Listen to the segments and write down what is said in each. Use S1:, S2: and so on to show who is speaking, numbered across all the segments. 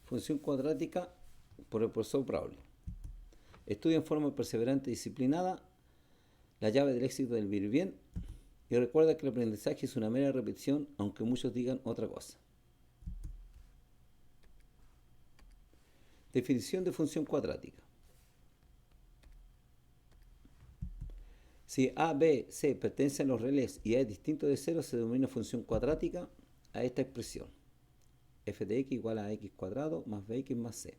S1: Función cuadrática por el profesor Braulio. Estudia en forma perseverante y disciplinada la llave del éxito del vivir bien y recuerda que el aprendizaje es una mera repetición, aunque muchos digan otra cosa. Definición de función cuadrática. Si A, B, C pertenecen a los relés y A es distinto de 0, se denomina función cuadrática a esta expresión. F de x igual a x cuadrado más bx más c.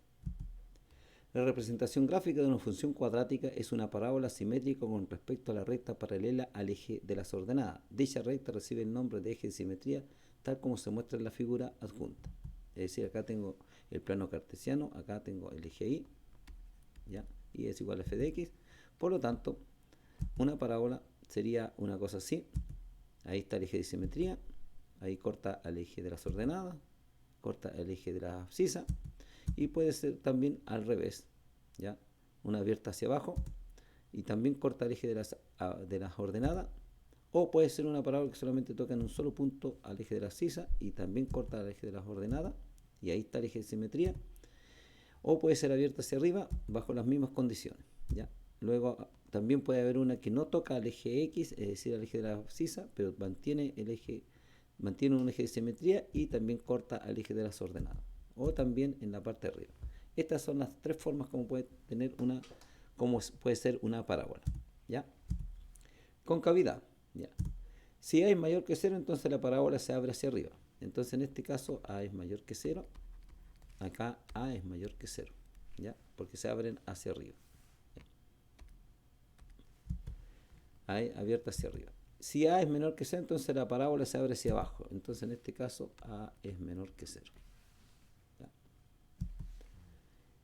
S1: La representación gráfica de una función cuadrática es una parábola simétrica con respecto a la recta paralela al eje de las ordenadas. Dicha recta recibe el nombre de eje de simetría, tal como se muestra en la figura adjunta. Es decir, acá tengo el plano cartesiano, acá tengo el eje y, ¿ya? Y es igual a f de x. Por lo tanto, una parábola sería una cosa así. Ahí está el eje de simetría, ahí corta al eje de las ordenadas, corta el eje de la abscisa, y puede ser también al revés, ¿ya? Una abierta hacia abajo y también corta el eje de las ordenadas, o puede ser una parábola que solamente toca en un solo punto al eje de la abscisa y también corta el eje de las ordenadas, y ahí está el eje de simetría, o puede ser abierta hacia arriba bajo las mismas condiciones, ¿ya? Luego también puede haber una que no toca al eje X, es decir, al eje de la abscisa, pero mantiene un eje de simetría y también corta al eje de las ordenadas, o también en la parte de arriba. Estas son las tres formas como puede ser una parábola, ¿ya? Concavidad, ¿ya? Si A es mayor que 0, entonces la parábola se abre hacia arriba. Entonces en este caso A es mayor que 0, acá A es mayor que 0, ¿ya? Porque se abren hacia arriba. A es abierta hacia arriba. Si A es menor que 0, entonces la parábola se abre hacia abajo. Entonces en este caso A es menor que 0. ¿Ya?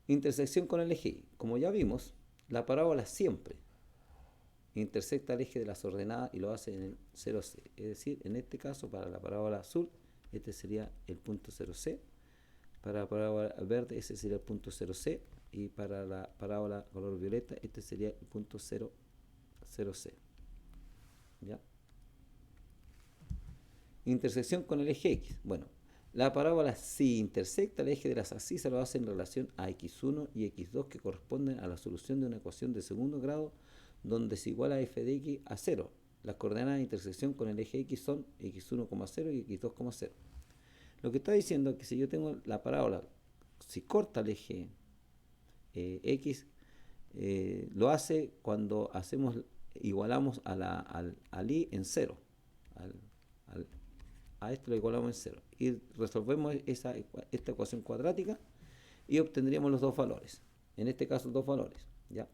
S1: Intersección con el eje Y. Como ya vimos, la parábola siempre intersecta el eje de las ordenadas y lo hace en el 0C. Es decir, en este caso, para la parábola azul, este sería el punto 0C. Para la parábola verde, ese sería el punto 0C. Y para la parábola color violeta, este sería el punto 0C. ¿Ya? Intersección con el eje X. Bueno, la parábola si intersecta el eje de las abscisas lo hace en relación a x1 y x2 que corresponden a la solución de una ecuación de segundo grado donde se iguala f de x a 0. Las coordenadas de intersección con el eje X son x1,0 y x2,0. Lo que está diciendo es que si yo tengo la parábola, si corta el eje X, lo hace cuando igualamos al y en 0. A esto lo igualamos en 0. Y resolvemos esta ecuación cuadrática y obtendríamos los dos valores. En este caso, dos valores, ¿ya?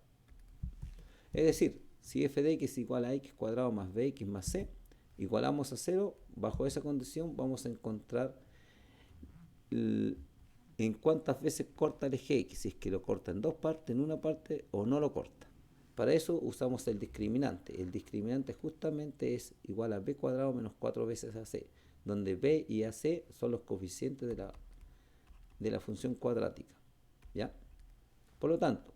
S1: Es decir, si f de x igual a x cuadrado más bx más c, igualamos a 0, bajo esa condición vamos a encontrar en cuántas veces corta el eje x, si es que lo corta en dos partes, en una parte, o no lo corta. Para eso usamos el discriminante. El discriminante justamente es igual a b cuadrado menos 4 veces ac, donde b y ac son los coeficientes de la función cuadrática, ¿ya? Por lo tanto,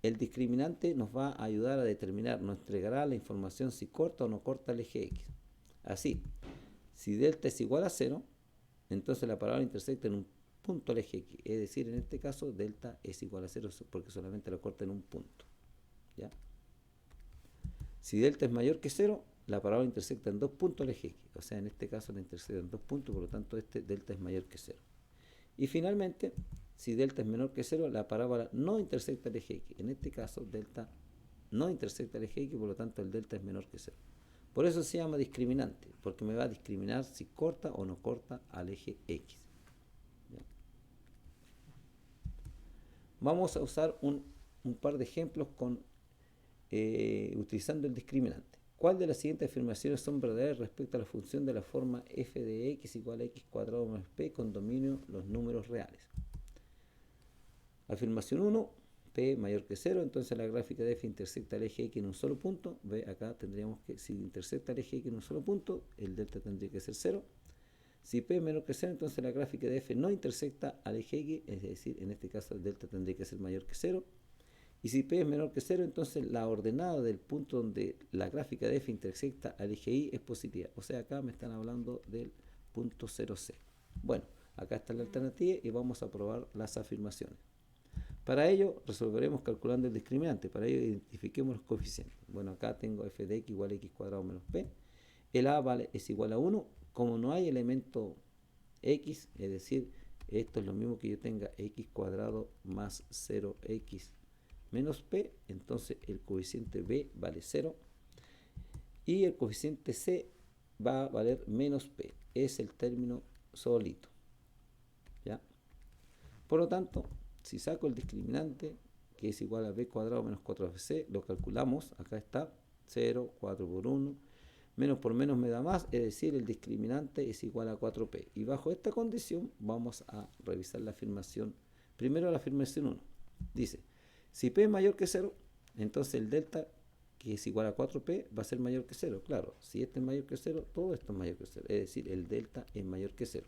S1: el discriminante nos va a ayudar a determinar, nos entregará la información si corta o no corta el eje x. Así, si delta es igual a 0, entonces la parábola intersecta en un punto al eje x. Es decir, en este caso, delta es igual a 0 porque solamente lo corta en un punto, ¿ya? Si delta es mayor que 0, la parábola intersecta en dos puntos al eje x. O sea, en este caso la intersecta en dos puntos, por lo tanto, delta es mayor que 0. Y finalmente, si delta es menor que 0, la parábola no intersecta el eje x. En este caso, delta no intersecta el eje x, por lo tanto el delta es menor que 0. Por eso se llama discriminante, porque me va a discriminar si corta o no corta al eje x. ¿Ya? Vamos a usar un par de ejemplos utilizando el discriminante. ¿Cuál de las siguientes afirmaciones son verdaderas respecto a la función de la forma f de x igual a x cuadrado más p con dominio los números reales? Afirmación 1, p mayor que 0, entonces la gráfica de f intersecta el eje x en un solo punto. Ve, acá tendríamos que, si intersecta el eje x en un solo punto, el delta tendría que ser 0. Si p es menor que 0, entonces la gráfica de f no intersecta al eje x, es decir, en este caso el delta tendría que ser mayor que 0. Y si p es menor que 0, entonces la ordenada del punto donde la gráfica de f intersecta al eje y es positiva. O sea, acá me están hablando del punto 0C. Bueno, Acá está la alternativa y vamos a probar las afirmaciones. Para ello resolveremos calculando el discriminante. Para ello identifiquemos los coeficientes. Bueno, acá tengo f de x igual a x cuadrado menos p. El a es igual a 1. Como no hay elemento x, es decir, esto es lo mismo que yo tenga x cuadrado más 0x menos p, entonces el coeficiente b vale 0 y el coeficiente c va a valer menos p. Es el término solito. ¿Ya? Por lo tanto, si saco el discriminante, que es igual a b cuadrado menos 4ac, lo calculamos, acá está, 0, 4 por 1, menos por menos me da más, es decir, el discriminante es igual a 4p. Y bajo esta condición vamos a revisar la afirmación. Primero la afirmación 1. Dice, si p es mayor que 0, entonces el delta, que es igual a 4p, va a ser mayor que 0. Claro, si este es mayor que 0, todo esto es mayor que 0. Es decir, el delta es mayor que 0.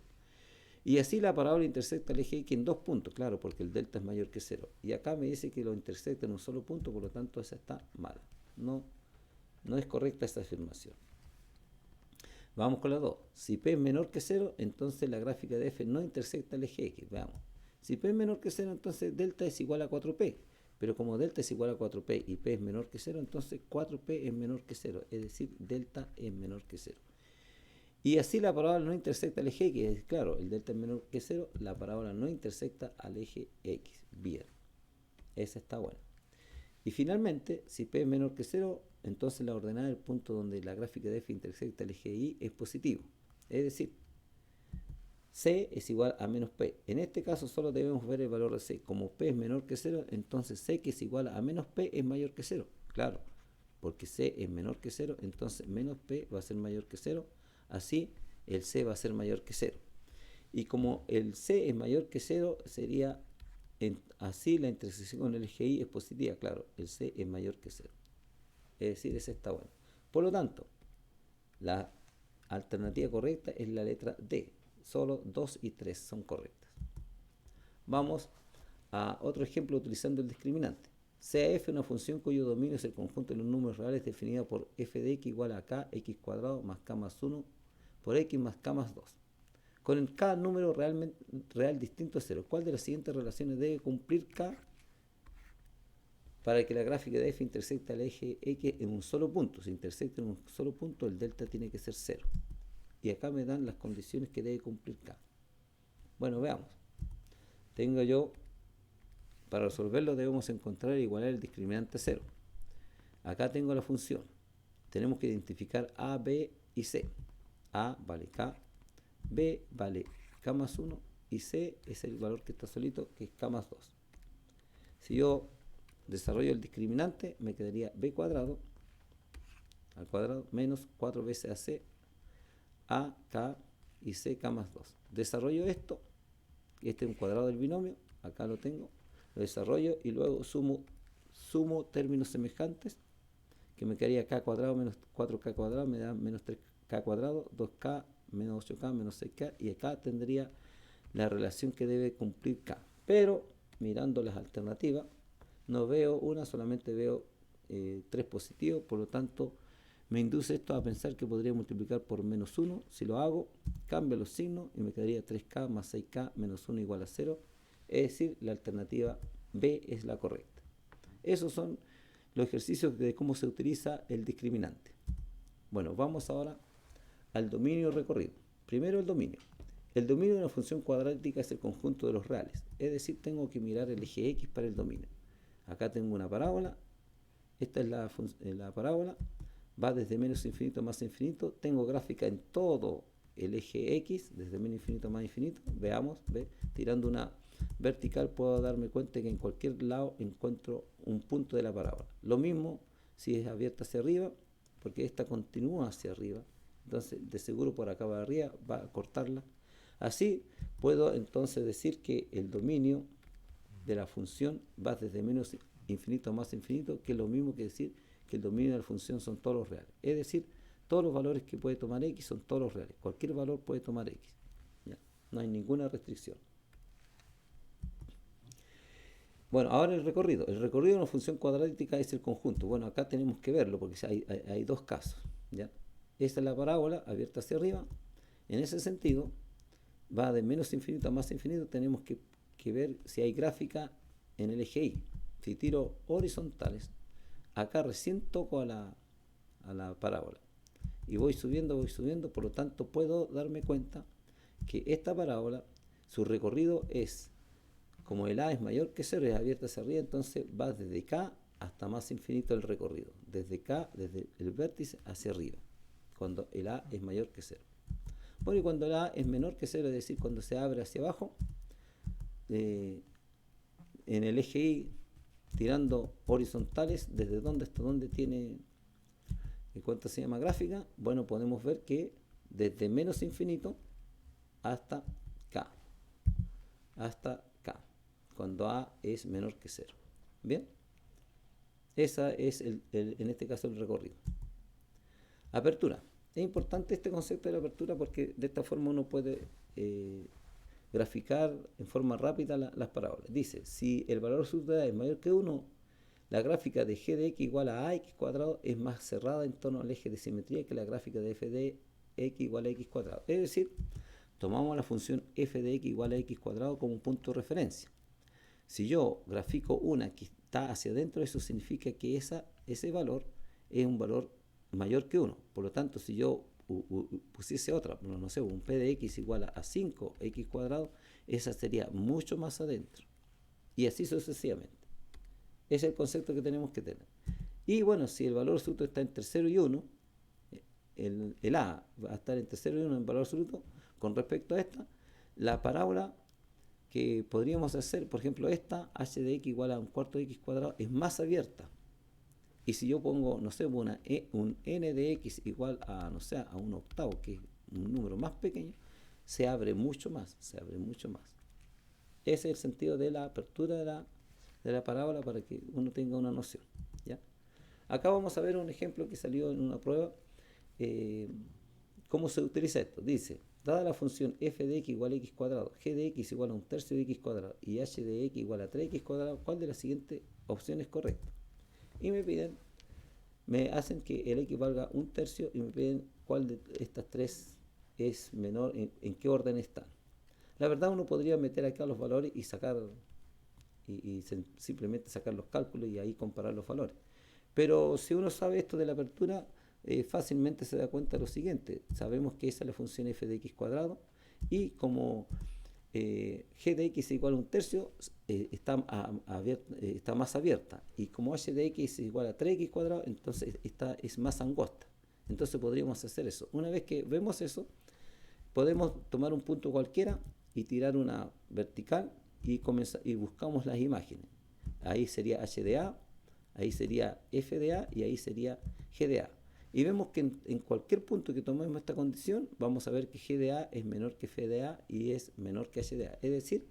S1: Y así la parábola intersecta el eje X en 2 puntos, claro, porque el delta es mayor que 0. Y acá me dice que lo intersecta en un solo punto, por lo tanto esa está mala. No es correcta esta afirmación. Vamos con la 2. Si P es menor que 0, entonces la gráfica de F no intersecta el eje X. Veamos. Si P es menor que 0, entonces delta es igual a 4P. Pero como delta es igual a 4P y P es menor que 0, entonces 4P es menor que 0. Es decir, delta es menor que 0. Y así la parábola no intersecta el eje X. Claro, el delta es menor que 0, la parábola no intersecta al eje X. Bien. Esa está buena. Y finalmente, si P es menor que 0, entonces la ordenada del punto donde la gráfica de F intersecta el eje Y es positivo. Es decir, C es igual a menos P. En este caso solo debemos ver el valor de C. Como P es menor que 0, entonces C que es igual a menos P es mayor que 0. Claro, porque C es menor que 0, entonces menos P va a ser mayor que 0. Así, el C va a ser mayor que 0. Y como el C es mayor que 0, sería así la intersección con el eje Y es positiva. Claro, el C es mayor que 0. Es decir, ese está bueno. Por lo tanto, la alternativa correcta es la letra D. Solo 2 y 3 son correctas. Vamos a otro ejemplo utilizando el discriminante. Sea f una función cuyo dominio es el conjunto de los números reales definida por f de x igual a k, x cuadrado más k más 1 por x más k más 2. Con el k número real distinto a 0, ¿cuál de las siguientes relaciones debe cumplir k para que la gráfica de f intersecte al eje x en un solo punto? Si intersecta en un solo punto, el delta tiene que ser 0. Y acá me dan las condiciones que debe cumplir k. Bueno, veamos. Tengo yo, para resolverlo debemos encontrar e igualar el discriminante a 0. Acá tengo la función. Tenemos que identificar a, b y c. A vale k, b vale k más 1 y c es el valor que está solito, que es k más 2. Si yo desarrollo el discriminante, me quedaría b cuadrado al cuadrado menos 4 veces ac, a, k y c, k más 2. Desarrollo esto, este es un cuadrado del binomio, acá lo tengo, lo desarrollo y luego sumo términos semejantes, que me quedaría k cuadrado menos 4k cuadrado, me da menos 3k cuadrado, 2k menos 8k menos 6k, y acá tendría la relación que debe cumplir k. Pero mirando las alternativas, no veo una, solamente veo 3 positivos, por lo tanto me induce esto a pensar que podría multiplicar por menos 1. Si lo hago, cambio los signos y me quedaría 3k más 6k menos 1 igual a 0. Es decir, la alternativa B es la correcta. Esos son los ejercicios de cómo se utiliza el discriminante. Bueno, vamos ahora al dominio recorrido. Primero el dominio. El dominio de una función cuadrática es el conjunto de los reales. Es decir, tengo que mirar el eje X para el dominio. Acá tengo una parábola. Esta es la parábola. Va desde menos infinito a más infinito. Tengo gráfica en todo el eje X, desde menos infinito a más infinito. Veamos, tirando una vertical puedo darme cuenta que en cualquier lado encuentro un punto de la parábola. Lo mismo si es abierta hacia arriba, porque esta continúa hacia arriba. Entonces, de seguro por acá va arriba, va a cortarla. Así puedo entonces decir que el dominio de la función va desde menos infinito a más infinito, que es lo mismo que decir que el dominio de la función son todos los reales. Es decir, todos los valores que puede tomar x son todos los reales. Cualquier valor puede tomar x. ¿Ya? No hay ninguna restricción. Bueno, ahora el recorrido. El recorrido de una función cuadrática es el conjunto. Bueno, acá tenemos que verlo porque hay dos casos. ¿Ya? Esta es la parábola abierta hacia arriba. En ese sentido, va de menos infinito a más infinito, tenemos que ver si hay gráfica en el eje Y. Si tiro horizontales, acá recién toco a la parábola. Y voy subiendo, por lo tanto puedo darme cuenta que esta parábola, su recorrido es, como el A es mayor que 0, es abierta hacia arriba, entonces va desde K hasta más infinito el recorrido. Desde K, desde el vértice hacia arriba, cuando el A es mayor que 0. Bueno, y cuando el A es menor que 0, es decir, cuando se abre hacia abajo, en el eje Y, tirando horizontales, desde dónde hasta dónde tiene, en cuanto se llama gráfica, bueno, podemos ver que desde menos infinito hasta K, cuando A es menor que 0. Bien, esa es en este caso el recorrido. Apertura. Es importante este concepto de la apertura porque de esta forma uno puede graficar en forma rápida las parábolas. Dice, si el valor absoluto de A es mayor que 1, la gráfica de g de x igual a ax cuadrado es más cerrada en torno al eje de simetría que la gráfica de f de x igual a x cuadrado. Es decir, tomamos la función f de x igual a x cuadrado como un punto de referencia. Si yo grafico una que está hacia adentro, eso significa que ese valor es un valor mayor que 1. Por lo tanto, si yo pusiese otra, no sé, un p de x igual a 5x cuadrado, esa sería mucho más adentro. Y así sucesivamente. Ese es el concepto que tenemos que tener. Y bueno, si el valor absoluto está entre 0 y 1, el A va a estar entre 0 y 1 en valor absoluto. Con respecto a esta, la parábola que podríamos hacer, por ejemplo, esta, h de x igual a un cuarto de x cuadrado, es más abierta. Y si yo pongo, no sé, un n de x igual a, no sé, a un octavo, que es un número más pequeño, se abre mucho más. Ese es el sentido de la apertura de la parábola para que uno tenga una noción. ¿Ya? Acá vamos a ver un ejemplo que salió en una prueba. ¿Cómo se utiliza esto? Dice, dada la función f de x igual a x cuadrado, g de x igual a un tercio de x cuadrado y h de x igual a 3x cuadrado, ¿cuál de las siguientes opciones es correcta? Y me hacen que el x valga un tercio y me piden cuál de estas tres es menor, en qué orden están. La verdad uno podría meter acá los valores y sacar simplemente sacar los cálculos y ahí comparar los valores. Pero si uno sabe esto de la apertura, fácilmente se da cuenta de lo siguiente. Sabemos que esa es la función f de x cuadrado y como g de x es igual a un tercio, está más abierta. Y como h de x es igual a 3x cuadrado, entonces esta es más angosta. Entonces podríamos hacer eso. Una vez que vemos eso, podemos tomar un punto cualquiera y tirar una vertical y buscamos las imágenes. Ahí sería h de a, ahí sería f de a y ahí sería g de a. Y vemos que en cualquier punto que tomemos esta condición, vamos a ver que g de a es menor que f de a y es menor que h de a. Es decir,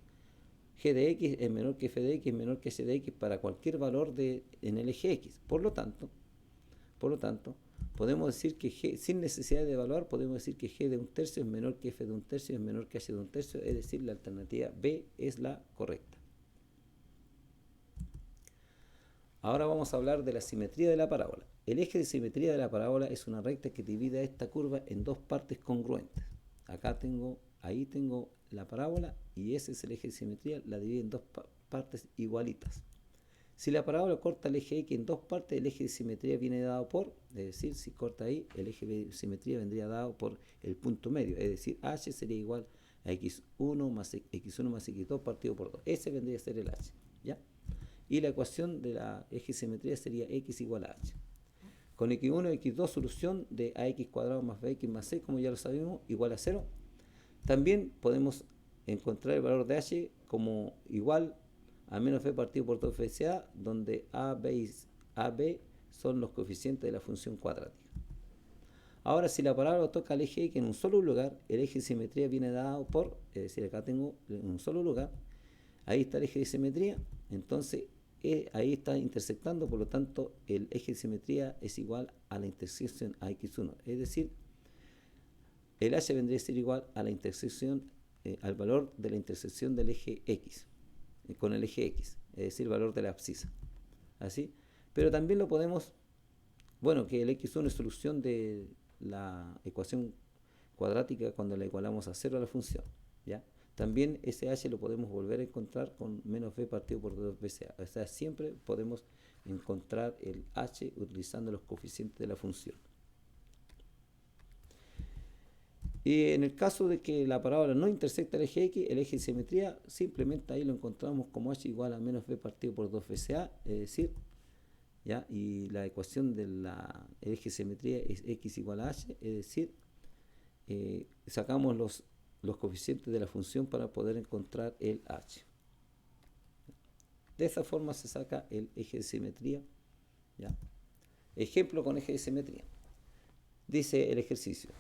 S1: g de x es menor que f de x, es menor que h de x para cualquier valor en el eje x. Por lo tanto, podemos decir que g, sin necesidad de evaluar, podemos decir que g de un tercio es menor que f de un tercio, es menor que h de un tercio, es decir, la alternativa B es la correcta. Ahora vamos a hablar de la simetría de la parábola. El eje de simetría de la parábola es una recta que divide esta curva en dos partes congruentes. Ahí tengo la parábola y ese es el eje de simetría, la divide en dos partes igualitas. Si la parábola corta el eje X en dos partes, el eje de simetría viene dado por, es decir, si corta ahí, el eje de simetría vendría dado por el punto medio, es decir, h sería igual a x1 más x2 partido por 2. Ese vendría a ser el h, ¿ya? Y la ecuación de la eje de simetría sería x igual a h. Con x1 y x2, solución de ax cuadrado más bx más c, como ya lo sabemos, igual a 0. También podemos encontrar el valor de h como igual a menos b partido por 2 fca, donde a, b son los coeficientes de la función cuadrática. Ahora, si la parábola toca el eje X en un solo lugar, el eje de simetría viene dado por, es decir, acá tengo en un solo lugar, ahí está el eje de simetría, entonces ahí está intersectando, por lo tanto, el eje de simetría es igual a la intersección a x1, es decir, el h vendría a ser igual a la intersección, al valor de la intersección del eje X con el eje X, es decir, el valor de la abscisa. ¿Así? Pero también lo podemos, bueno, que el x1 es solución de la ecuación cuadrática cuando la igualamos a 0 a la función. ¿ya? También ese h lo podemos volver a encontrar con menos b partido por 2 veces a. O sea, siempre podemos encontrar el h utilizando los coeficientes de la función. Y en el caso de que la parábola no intersecta el eje X, el eje de simetría, simplemente ahí lo encontramos como h igual a menos b partido por 2 veces a, es decir, ¿ya? Y la ecuación del eje de simetría es x igual a h, es decir, sacamos los coeficientes de la función para poder encontrar el h. De esa forma se saca el eje de simetría, ¿ya? Ejemplo con eje de simetría. Dice el ejercicio.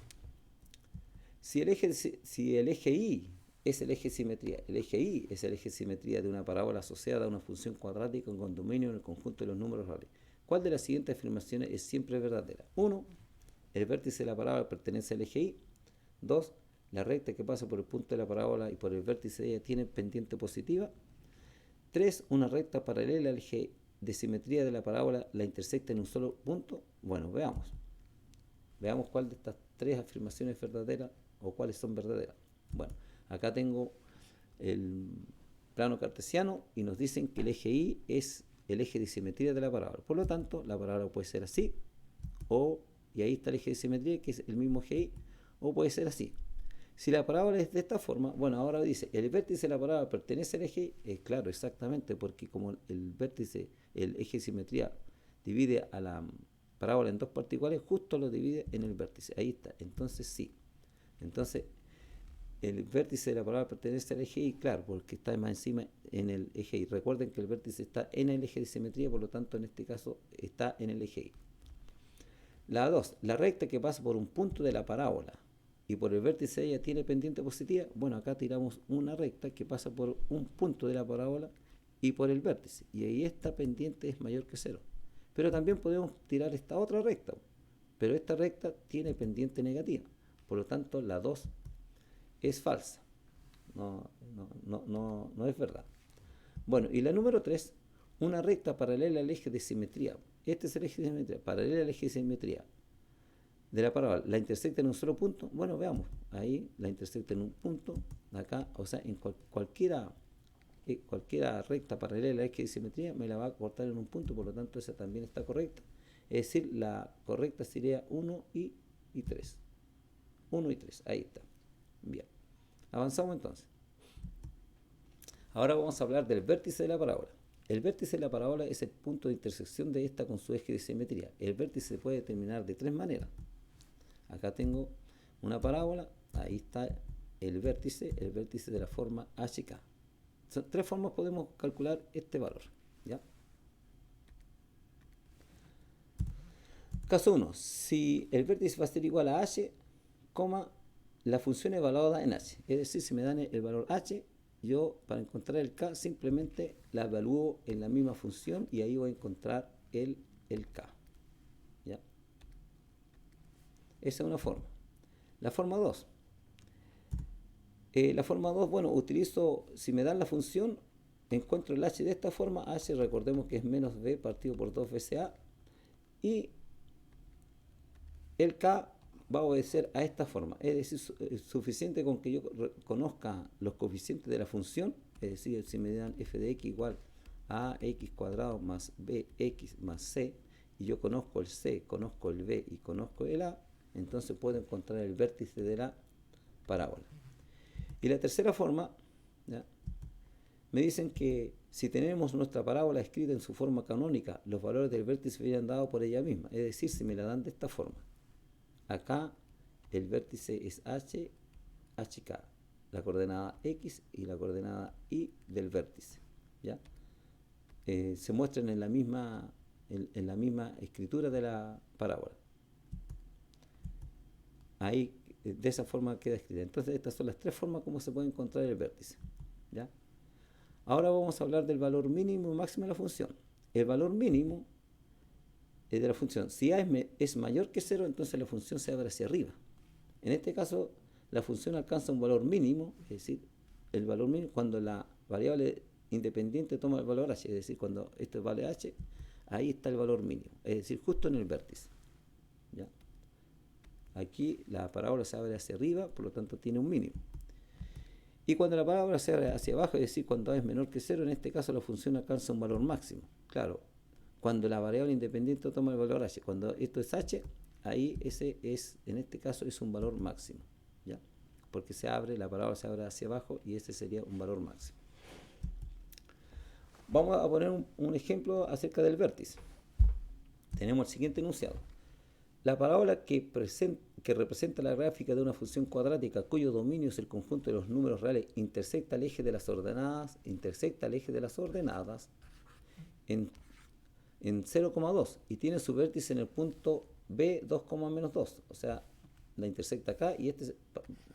S1: Si el eje Y es el eje de simetría, el eje Y es el eje de simetría de una parábola asociada a una función cuadrática en condominio en el conjunto de los números reales, ¿cuál de las siguientes afirmaciones es siempre verdadera? 1. El vértice de la parábola pertenece al eje Y. 2. La recta que pasa por el punto de la parábola y por el vértice de ella tiene pendiente positiva. 3. Una recta paralela al eje de simetría de la parábola la intersecta en un solo punto. Bueno, veamos. Veamos cuál de estas tres afirmaciones es verdadera o cuáles son verdaderas. Bueno, acá tengo el plano cartesiano y nos dicen que el eje Y es el eje de simetría de la parábola. Por lo tanto, la parábola puede ser así, y ahí está el eje de simetría, que es el mismo eje Y, o puede ser así. Si la parábola es de esta forma, bueno, ahora dice, el vértice de la parábola pertenece al eje Y, claro, exactamente, porque como el vértice, el eje de simetría divide a la parábola en dos partes iguales, justo lo divide en el vértice, ahí está, entonces sí. Entonces, el vértice de la parábola pertenece al eje Y, claro, porque está más encima en el eje Y. Recuerden que el vértice está en el eje de simetría, por lo tanto, en este caso, está en el eje Y. La 2, la recta que pasa por un punto de la parábola y por el vértice de ella tiene pendiente positiva. Bueno, acá tiramos una recta que pasa por un punto de la parábola y por el vértice, y ahí esta pendiente es mayor que 0. Pero también podemos tirar esta otra recta, pero esta recta tiene pendiente negativa, por lo tanto la 2 es falsa, no es verdad. Bueno, y la número 3, una recta paralela al eje de simetría. Este es el eje de simetría, paralela al eje de simetría de la parábola. ¿La intersecta en un solo punto? Bueno, veamos. Ahí la intersecta en un punto, acá, o sea, en cualquiera recta paralela al eje de simetría me la va a cortar en un punto, por lo tanto esa también está correcta. Es decir, la correcta sería 1 y 3. 1 y 3, ahí está. Bien, avanzamos entonces. Ahora vamos a hablar del vértice de la parábola. El vértice de la parábola es el punto de intersección de esta con su eje de simetría. El vértice se puede determinar de tres maneras. Acá tengo una parábola, ahí está el vértice de la forma HK. Son tres formas podemos calcular este valor, ¿ya? Caso 1. Si el vértice va a ser igual a h, la función evaluada en h. Es decir, si me dan el valor h, yo para encontrar el k simplemente la evalúo en la misma función y ahí voy a encontrar el k. ¿Ya? Esa es una forma. La forma 2. La forma 2, bueno, utilizo, si me dan la función, encuentro el h de esta forma. H, recordemos que es menos b partido por 2 veces a. Y el k va a obedecer a esta forma. Es decir, es suficiente con que yo conozca los coeficientes de la función. Es decir, si me dan f de x igual a x cuadrado más bx más c, y yo conozco el c, conozco el b y conozco el a, entonces puedo encontrar el vértice de la parábola. Y la tercera forma, ¿ya? Me dicen que si tenemos nuestra parábola escrita en su forma canónica, los valores del vértice serían dados por ella misma. Es decir, si me la dan de esta forma. Acá el vértice es h, hk, la coordenada x y la coordenada y del vértice, ¿ya? Se muestran en la misma escritura de la parábola. Ahí, de esa forma queda escrita. Entonces, estas son las tres formas como se puede encontrar el vértice, ¿ya? Ahora vamos a hablar del valor mínimo y máximo de la función. El valor mínimo de la función, si a es mayor que 0, entonces la función se abre hacia arriba. En este caso, la función alcanza un valor mínimo, es decir, el valor mínimo cuando la variable independiente toma el valor h, es decir, cuando esto vale h, ahí está el valor mínimo, es decir, justo en el vértice, ¿ya? Aquí la parábola se abre hacia arriba, por lo tanto tiene un mínimo. Y cuando la parábola se abre hacia abajo, es decir, cuando a es menor que 0, en este caso la función alcanza un valor máximo. Claro, cuando la variable independiente toma el valor h, cuando esto es h, ahí ese es, en este caso, es un valor máximo, ¿ya? Porque la parábola se abre hacia abajo y ese sería un valor máximo. Vamos a poner un ejemplo acerca del vértice. Tenemos el siguiente enunciado. La parábola que representa la gráfica de una función cuadrática cuyo dominio es el conjunto de los números reales intersecta el eje de las ordenadas en 0,2 y tiene su vértice en el punto B 2, menos 2. O sea, la intersecta acá y este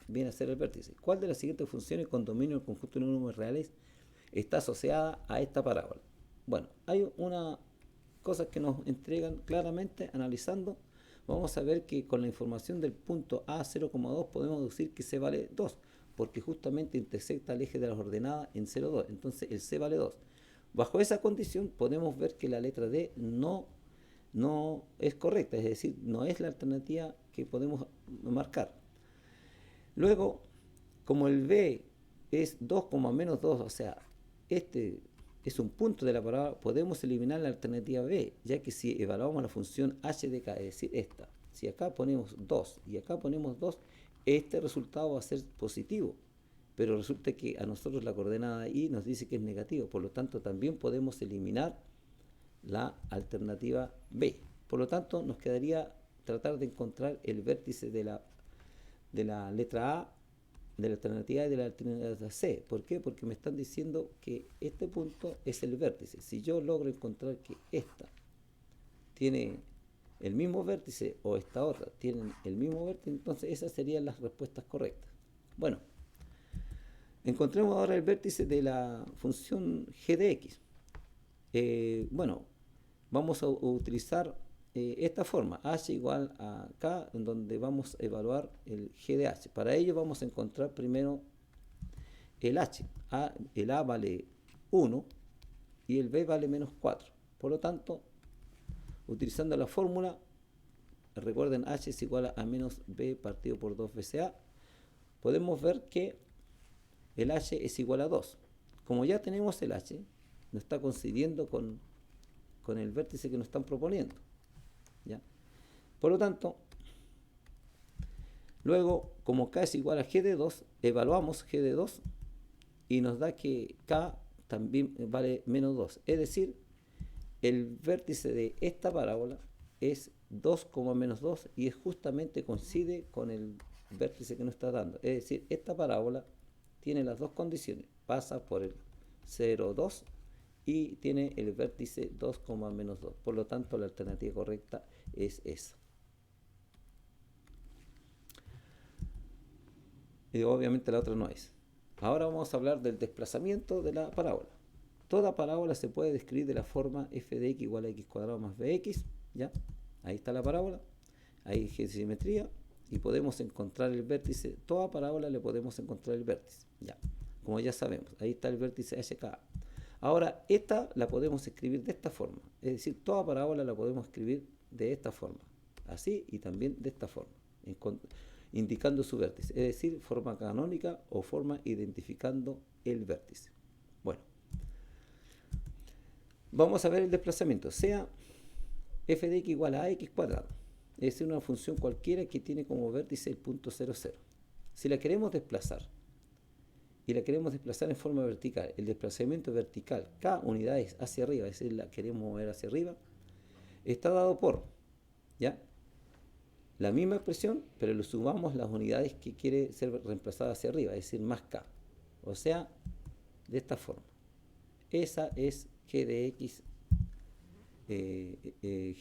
S1: viene a ser el vértice. ¿Cuál de las siguientes funciones con dominio del conjunto de números reales está asociada a esta parábola? Bueno, hay una cosa que nos entregan claramente analizando. Vamos a ver que con la información del punto A 0,2 podemos deducir que C vale 2, porque justamente intersecta el eje de las ordenadas en 0,2. Entonces el C vale 2. Bajo esa condición podemos ver que la letra D no es correcta, es decir, no es la alternativa que podemos marcar. Luego, como el B es 2, menos 2, o sea, este es un punto de la parábola, podemos eliminar la alternativa B, ya que si evaluamos la función h de k, es decir, esta, si acá ponemos 2 y acá ponemos 2, este resultado va a ser positivo, pero resulta que a nosotros la coordenada y nos dice que es negativo, por lo tanto también podemos eliminar la alternativa B. Por lo tanto, nos quedaría tratar de encontrar el vértice de la letra A, de la alternativa A y de la alternativa C. ¿Por qué? Porque me están diciendo que este punto es el vértice. Si yo logro encontrar que esta tiene el mismo vértice o esta otra tienen el mismo vértice, entonces esas serían las respuestas correctas. Bueno, encontremos ahora el vértice de la función g de x. Bueno, vamos a utilizar esta forma, h igual a k, en donde vamos a evaluar el g de h. Para ello vamos a encontrar primero el h. El a vale 1 y el b vale menos 4. Por lo tanto, utilizando la fórmula, recuerden, h es igual a menos b partido por 2 veces a, podemos ver que el h es igual a 2. Como ya tenemos el h, nos está coincidiendo con el vértice que nos están proponiendo, ¿ya? Por lo tanto, luego, como k es igual a g de 2, evaluamos g de 2 y nos da que k también vale menos 2. Es decir, el vértice de esta parábola es 2, menos 2 y justamente coincide con el vértice que nos está dando. Es decir, esta parábola tiene las dos condiciones. Pasa por el 0, 2 y tiene el vértice 2, menos 2. Por lo tanto, la alternativa correcta es esa. Y obviamente la otra no es. Ahora vamos a hablar del desplazamiento de la parábola. Toda parábola se puede describir de la forma f de x igual a x cuadrado más bx, ¿ya? Ahí está la parábola, hay eje de simetría y podemos encontrar el vértice. Toda parábola le podemos encontrar el vértice, ¿ya? Como ya sabemos, ahí está el vértice HK. Ahora, esta la podemos escribir de esta forma, es decir, toda parábola la podemos escribir de esta forma, así y también de esta forma, indicando su vértice, es decir, forma canónica o forma identificando el vértice. Bueno, vamos a ver el desplazamiento, sea f de x igual a x cuadrado, es decir, una función cualquiera que tiene como vértice el punto 0, 0. Si la queremos desplazar, y la queremos desplazar en forma vertical, el desplazamiento vertical, k unidades hacia arriba, es decir, la queremos mover hacia arriba, está dado por, ¿ya?, la misma expresión, pero le sumamos las unidades que quiere ser reemplazada hacia arriba, es decir, más k. O sea, de esta forma. Esa es g de x, g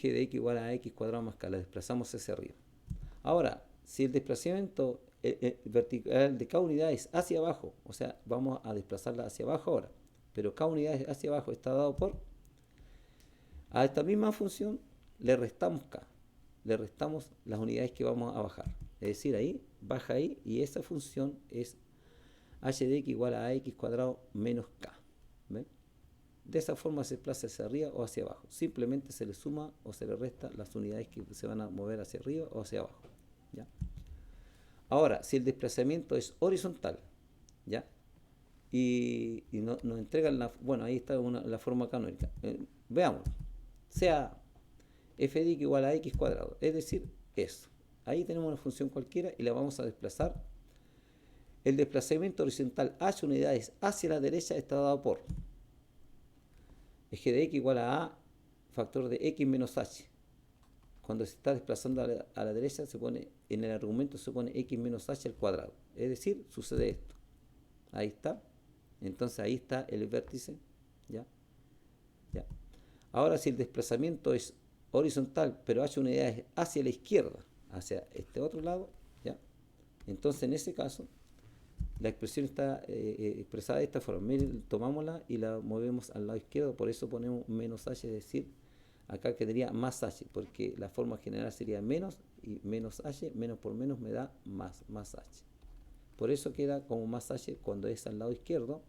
S1: de x igual a x cuadrado más k, la desplazamos hacia arriba. Ahora, si el desplazamiento vertical de k unidades hacia abajo, o sea, vamos a desplazarla hacia abajo ahora, pero k unidades hacia abajo está dado por, a esta misma función le restamos k, le restamos las unidades que vamos a bajar, es decir, ahí, baja ahí, y esa función es h de x igual a x cuadrado menos k. ¿Ven? De esa forma se desplaza hacia arriba o hacia abajo, simplemente se le suma o se le resta las unidades que se van a mover hacia arriba o hacia abajo, ¿ya? Ahora, si el desplazamiento es horizontal, ¿ya?, y nos entregan bueno, ahí está la forma canónica. Veamos, sea f de x igual a x cuadrado, es decir, eso. Ahí tenemos una función cualquiera y la vamos a desplazar. El desplazamiento horizontal h unidades hacia la derecha está dado por eje de x igual a factor de x menos h. Cuando se está desplazando a la derecha, se pone en el argumento se pone x menos h al cuadrado. Es decir, sucede esto. Ahí está. Entonces ahí está el vértice. ¿Ya? ¿Ya? Ahora, si el desplazamiento es horizontal, pero h unidades hacia la izquierda, hacia este otro lado, ¿ya? Entonces en ese caso, la expresión está expresada de esta forma. Miren, tomámosla y la movemos al lado izquierdo, por eso ponemos menos h, es decir, acá quedaría más h, porque la forma general sería menos, y menos h, menos por menos me da más h. Por eso queda como más h cuando es al lado izquierdo,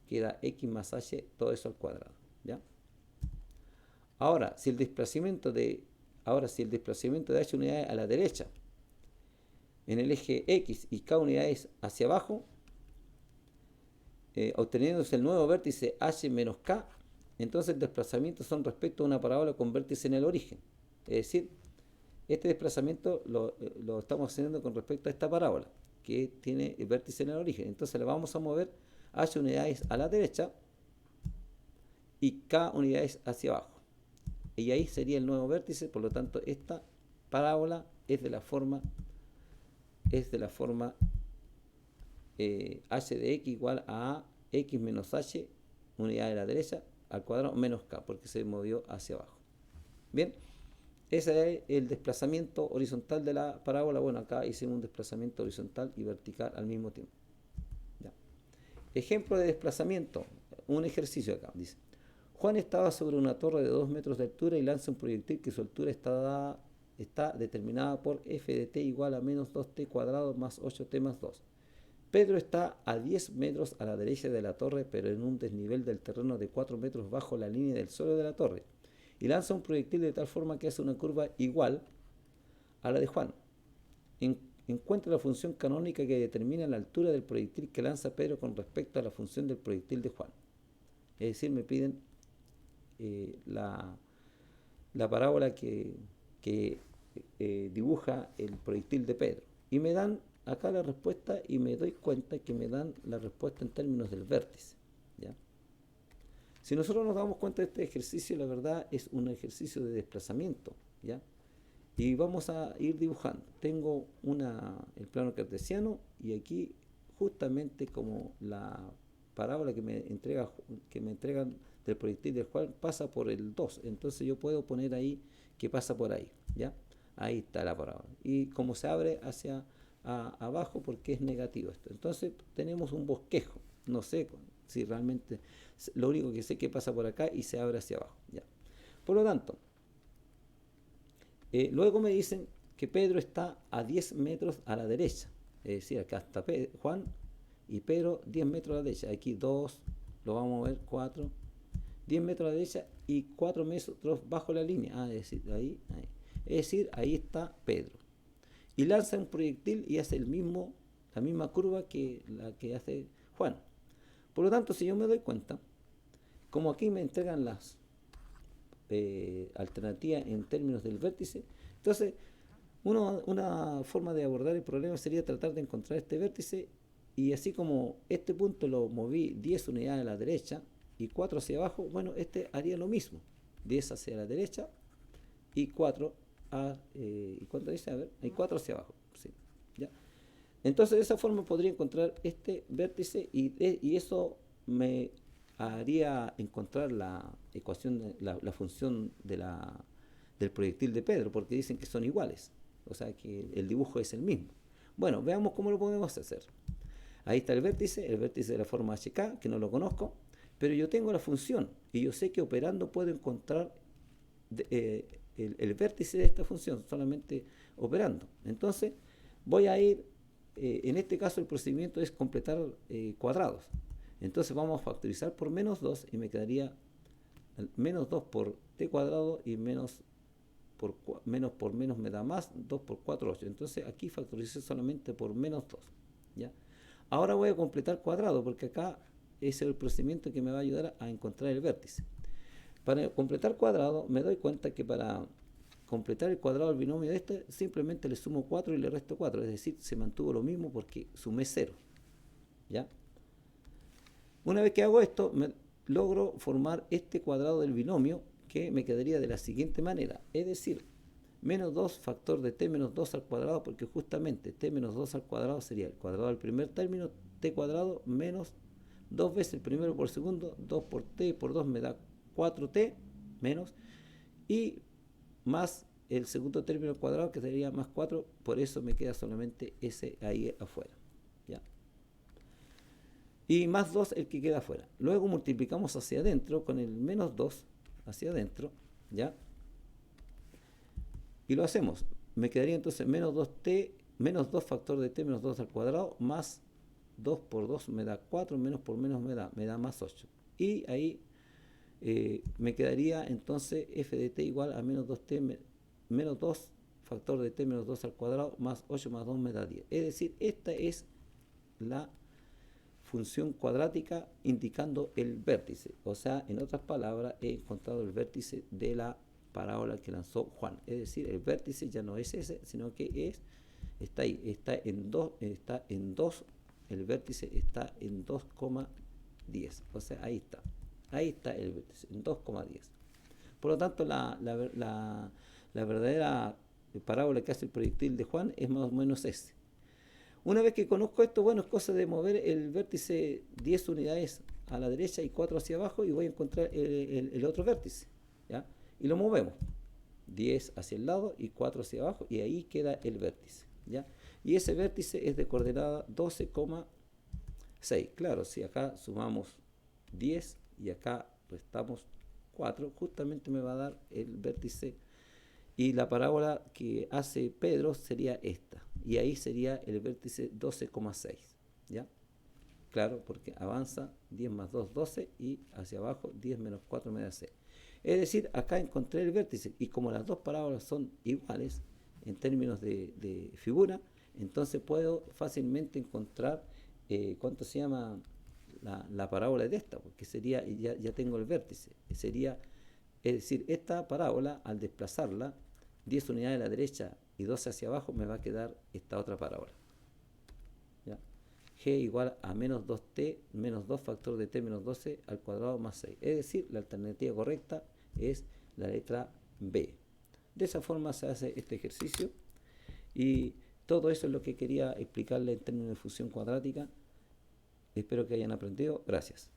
S1: queda x más h, todo eso al cuadrado, ¿ya? Ahora, si el desplazamiento de h unidades a la derecha en el eje x y k unidades hacia abajo, obteniéndose el nuevo vértice h menos k, entonces el desplazamiento son respecto a una parábola con vértice en el origen. Es decir, este desplazamiento lo estamos haciendo con respecto a esta parábola que tiene el vértice en el origen. Entonces le vamos a mover h unidades a la derecha y k unidades hacia abajo. Y ahí sería el nuevo vértice, por lo tanto esta parábola es de la forma h de x igual a x menos h unidad de la derecha al cuadrado menos k, porque se movió hacia abajo. Bien, ese es el desplazamiento horizontal de la parábola. Bueno, acá hicimos un desplazamiento horizontal y vertical al mismo tiempo. Ya. Ejemplo de desplazamiento, un ejercicio acá, dice. Juan estaba sobre una torre de 2 metros de altura y lanza un proyectil que su altura está determinada por f de t igual a menos 2t cuadrado más 8t más 2. Pedro está a 10 metros a la derecha de la torre, pero en un desnivel del terreno de 4 metros bajo la línea del suelo de la torre, y lanza un proyectil de tal forma que hace una curva igual a la de Juan. Encuentra la función canónica que determina la altura del proyectil que lanza Pedro con respecto a la función del proyectil de Juan. Es decir, me piden la parábola que dibuja el proyectil de Pedro. Y me dan acá la respuesta y me doy cuenta que me dan la respuesta en términos del vértice. ¿Ya? Si nosotros nos damos cuenta de este ejercicio, la verdad es un ejercicio de desplazamiento. ¿Ya? Y vamos a ir dibujando. Tengo el plano cartesiano y aquí justamente como la parábola que me entregan del proyectil del Juan pasa por el 2, entonces yo puedo poner ahí que pasa por ahí, ¿ya? Ahí está la parábola. Y como se abre hacia abajo porque es negativo esto. Entonces tenemos un bosquejo. No sé si realmente, lo único que sé que pasa por acá y se abre hacia abajo, ¿ya? Por lo tanto, luego me dicen que Pedro está a 10 metros a la derecha. Es decir, acá está Juan y Pedro 10 metros a la derecha. Aquí 2, lo vamos a ver, 4, 10 metros a la derecha y 4 metros bajo la línea. Es decir, ahí. Es decir, ahí está Pedro. Y lanza un proyectil y hace la misma curva que la que hace Juan. Por lo tanto, si yo me doy cuenta, como aquí me entregan las alternativas en términos del vértice, entonces una forma de abordar el problema sería tratar de encontrar este vértice, y así como este punto lo moví 10 unidades a la derecha y 4 hacia abajo, bueno, este haría lo mismo, 10 hacia la derecha y 4 ¿y cuánto dice? A ver, hay 4 hacia abajo, sí, ¿ya? Entonces de esa forma podría encontrar este vértice y eso me haría encontrar la ecuación, la función del proyectil de Pedro, porque dicen que son iguales, o sea que el dibujo es el mismo. Bueno, veamos cómo lo podemos hacer. Ahí está el vértice de la forma HK, que no lo conozco, pero yo tengo la función y yo sé que operando puedo encontrar el vértice de esta función, solamente operando. Entonces voy a ir, en este caso el procedimiento es completar cuadrados. Entonces vamos a factorizar por menos 2 y me quedaría menos 2 por t cuadrado y menos por menos me da más, 2 por 4, 8. Entonces aquí factoricé solamente por menos 2. ¿Ya? Ahora voy a completar cuadrado, porque acá es el procedimiento que me va a ayudar a encontrar el vértice. Para completar cuadrado, me doy cuenta que para completar el cuadrado del binomio de este, simplemente le sumo 4 y le resto 4, es decir, se mantuvo lo mismo porque sumé 0. ¿Ya? Una vez que hago esto, logro formar este cuadrado del binomio, que me quedaría de la siguiente manera, es decir, menos 2 factor de t menos 2 al cuadrado, porque justamente t menos 2 al cuadrado sería el cuadrado del primer término, t cuadrado menos 2 veces el primero por el segundo, 2 por t por 2 me da 4t menos, y más el segundo término al cuadrado, que sería más 4, por eso me queda solamente ese ahí afuera. ¿Ya? Y más 2 el que queda afuera. Luego multiplicamos hacia adentro con el menos 2 hacia adentro, ¿ya? Y lo hacemos. Me quedaría entonces menos 2t, menos 2 factor de t menos 2 al cuadrado, más 2 por 2 me da 4, menos por menos me da más 8. Y ahí me quedaría entonces f de t igual a menos 2t, menos 2 factor de t menos 2 al cuadrado, más 8 más 2 me da 10. Es decir, esta es la función cuadrática indicando el vértice. O sea, en otras palabras, he encontrado el vértice de la parábola que lanzó Juan. Es decir, el vértice ya no es ese, sino que está ahí, está en 2, el vértice está en 2,10. O sea, ahí está el vértice, en 2,10. Por lo tanto, la verdadera parábola que hace el proyectil de Juan es más o menos ese. Una vez que conozco esto, bueno, es cosa de mover el vértice 10 unidades a la derecha y 4 hacia abajo, y voy a encontrar el otro vértice, ¿ya? Y lo movemos 10 hacia el lado y 4 hacia abajo, y ahí queda el vértice, ¿ya? Y ese vértice es de coordenada 12,6. Claro, si acá sumamos 10 y acá restamos 4, justamente me va a dar el vértice. Y la parábola que hace Pedro sería esta. Y ahí sería el vértice 12,6. ¿Ya? Claro, porque avanza 10 más 2, 12, y hacia abajo 10 menos 4 me da 6. Es decir, acá encontré el vértice, y como las dos parábolas son iguales en términos de figura, entonces puedo fácilmente encontrar cuánto se llama la parábola de esta, porque sería, ya tengo el vértice. Sería, es decir, esta parábola, al desplazarla 10 unidades a la derecha y 12 hacia abajo, me va a quedar esta otra parábola. ¿Ya? G igual a menos 2t menos 2 factor de t menos 12 al cuadrado más 6. Es decir, la alternativa correcta es la letra B. De esa forma se hace este ejercicio, y todo eso es lo que quería explicarle en términos de función cuadrática. Espero que hayan aprendido. Gracias.